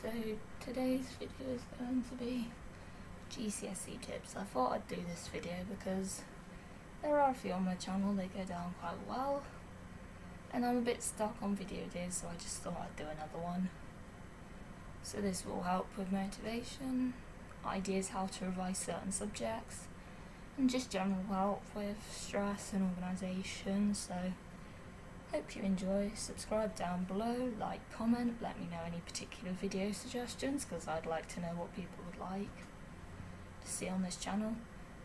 So today's video is going to be GCSE tips. I thought I'd do this video because there are a few on my channel, they go down quite well, and I'm a bit stuck on video ideas, so I just thought I'd do another one. So this will help with motivation, ideas how to revise certain subjects, and just general help with stress and organisation. So hope you enjoy. Subscribe down below, like, comment, let me know any particular video suggestions because I'd like to know what people would like to see on this channel.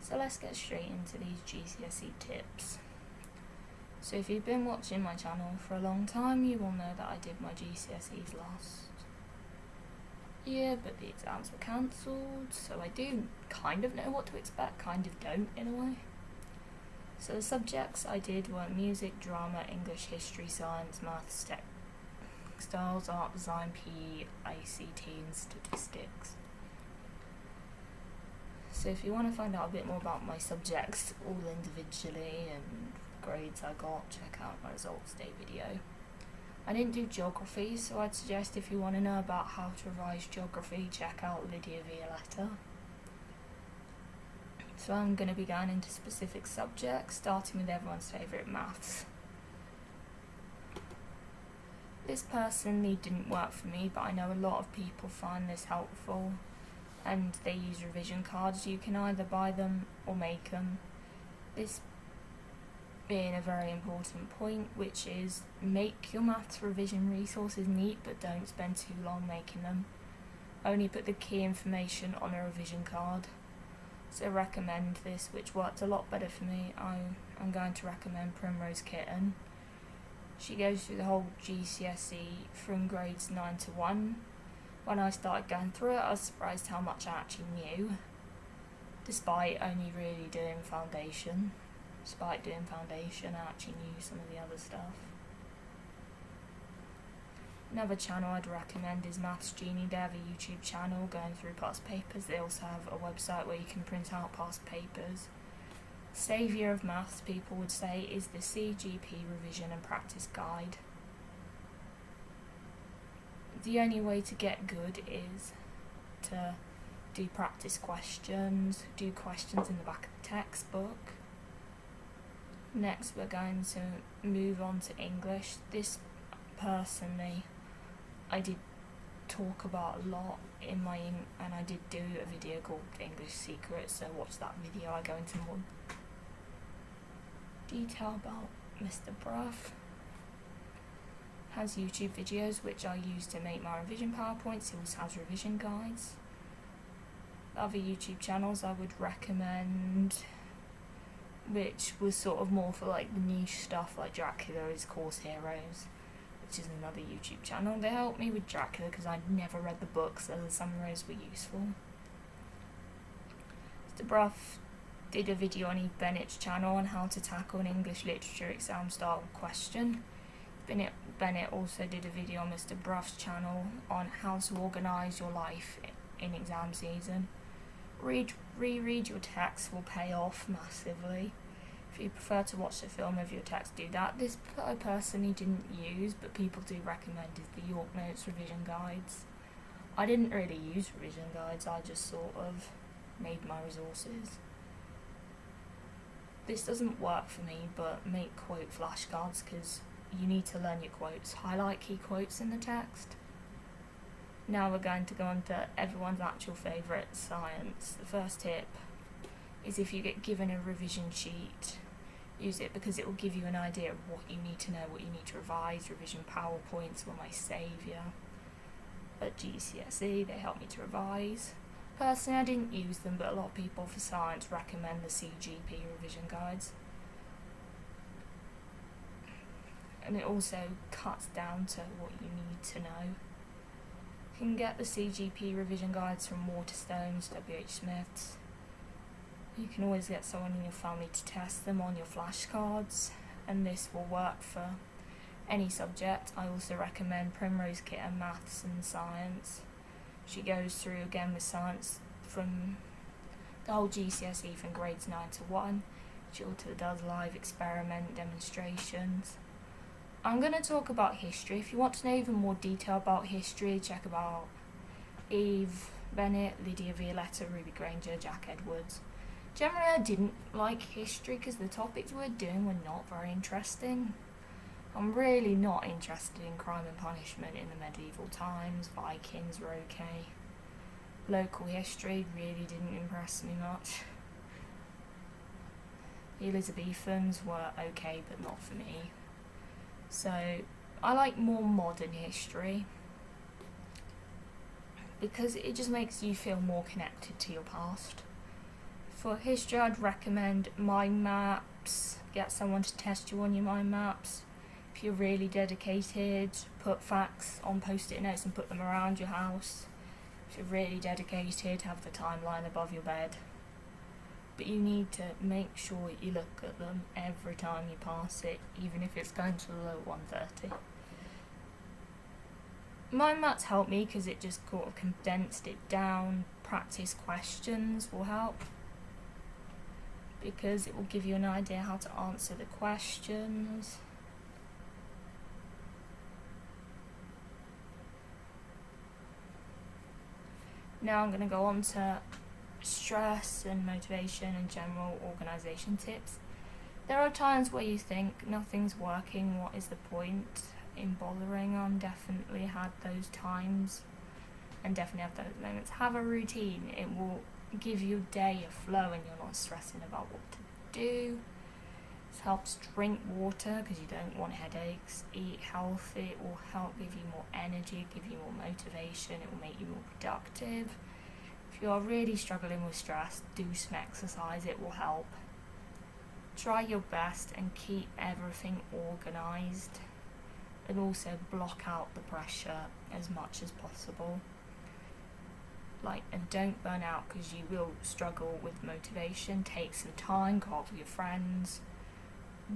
So let's get straight into these GCSE tips. So if you've been watching my channel for a long time, you will know that I did my GCSEs last year, but the exams were cancelled, so I do kind of know what to expect, kind of don't in a way. So the subjects I did were music, drama, English, history, science, maths, textiles, art, design, PE, ICT and statistics. So if you want to find out a bit more about my subjects all individually and grades I got, check out my results day video. I didn't do geography, so I'd suggest if you want to know about how to revise geography, check out Lydia Violetta. So I'm going to be going into specific subjects, starting with everyone's favourite, maths. This personally didn't work for me, but I know a lot of people find this helpful and they use revision cards. You can either buy them or make them. This being a very important point, which is make your maths revision resources neat, but don't spend too long making them. Only put the key information on a revision card. So recommend this, which worked a lot better for me. I'm going to recommend Primrose Kitten. She goes through the whole GCSE from grades 9 to 1. When I started going through it, I was surprised how much I actually knew, despite only really doing foundation. Despite doing foundation, I actually knew some of the other stuff. Another channel I'd recommend is Maths Genie. They have a YouTube channel going through past papers. They also have a website where you can print out past papers. Saviour of maths, people would say, is the CGP revision and practice guide. The only way to get good is to do practice questions, do questions in the back of the textbook. Next we're going to move on to English. This personally I did talk about a lot in my and I did do a video called English Secrets, so watch that video. I go into more detail about Mr. Bruff. Has YouTube videos which I use to make my revision PowerPoints. He also has revision guides. Other YouTube channels I would recommend, which was sort of more for like the niche stuff, like Dracula's Course Heroes, which is another YouTube channel. They helped me with Dracula because I'd never read the book, so the summaries were useful. Mr. Bruff did a video on Eve Bennett's channel on how to tackle an English literature exam style question. Bennett also did a video on Mr. Bruff's channel on how to organise your life in exam season. Reread your text will pay off massively. If you prefer to watch the film of your text, do that. This I personally didn't use, but people do recommend, is the York Notes revision guides. I didn't really use revision guides, I just sort of made my resources. This doesn't work for me, but make quote flashcards because you need to learn your quotes. Highlight key quotes in the text. Now we're going to go on to everyone's actual favourite, science. The first tip is if you get given a revision sheet, use it because it will give you an idea of what you need to know, what you need to revise. Revision PowerPoints were my saviour. At GCSE, they helped me to revise. Personally, I didn't use them, but a lot of people for science recommend the CGP revision guides. And it also cuts down to what you need to know. You can get the CGP revision guides from Waterstones, WH Smith's. You can always get someone in your family to test them on your flashcards, and this will work for any subject. I also recommend Primrose Kitten Maths and Science. She goes through again with science from the whole GCSE from grades 9 to 1. She also does live experiment demonstrations. I'm going to talk about history. If you want to know even more detail about history, check about Eve Bennett, Lydia Violetta, Ruby Granger, Jack Edwards. Generally I didn't like history because the topics we were doing were not very interesting. I'm really not interested in crime and punishment in the medieval times. Vikings were okay. Local history really didn't impress me much. The Elizabethans were okay, but not for me. So I like more modern history because it just makes you feel more connected to your past. For history, I'd recommend mind maps. Get someone to test you on your mind maps. If you're really dedicated, put facts on post-it notes and put them around your house. If you're really dedicated, have the timeline above your bed. But you need to make sure you look at them every time you pass it, even if it's going to the low 130. Mind maps help me because it just sort of condensed it down. Practice questions will help because it will give you an idea how to answer the questions. Now I'm going to go on to stress and motivation and general organisation tips. There are times where you think nothing's working, what is the point in bothering? I've definitely had those times and definitely have those moments. Have a routine. It will give your day a flow and you're not stressing about what to do. This helps. Drink water because you don't want headaches. Eat healthy. It will help give you more energy, give you more motivation. It will make you more productive. If you are really struggling with stress, do some exercise. It will help. Try your best and keep everything organised, and also block out the pressure as much as possible. And don't burn out because you will struggle with motivation. Take some time, go out with your friends.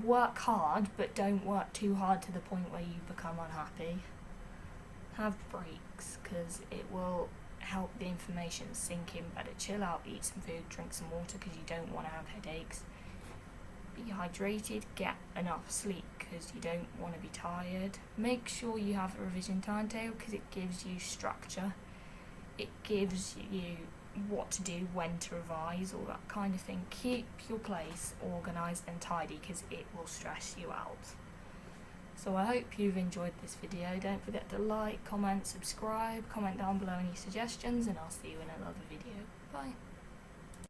Work hard, but don't work too hard to the point where you become unhappy. Have breaks because it will help the information sink in better. Chill out, eat some food, drink some water because you don't want to have headaches. Be hydrated, get enough sleep because you don't want to be tired. Make sure you have a revision timetable because it gives you structure. It gives you what to do, when to revise, all that kind of thing. Keep your place organised and tidy because it will stress you out. So I hope you've enjoyed this video. Don't forget to like, comment, subscribe, comment down below any suggestions, and I'll see you in another video. Bye.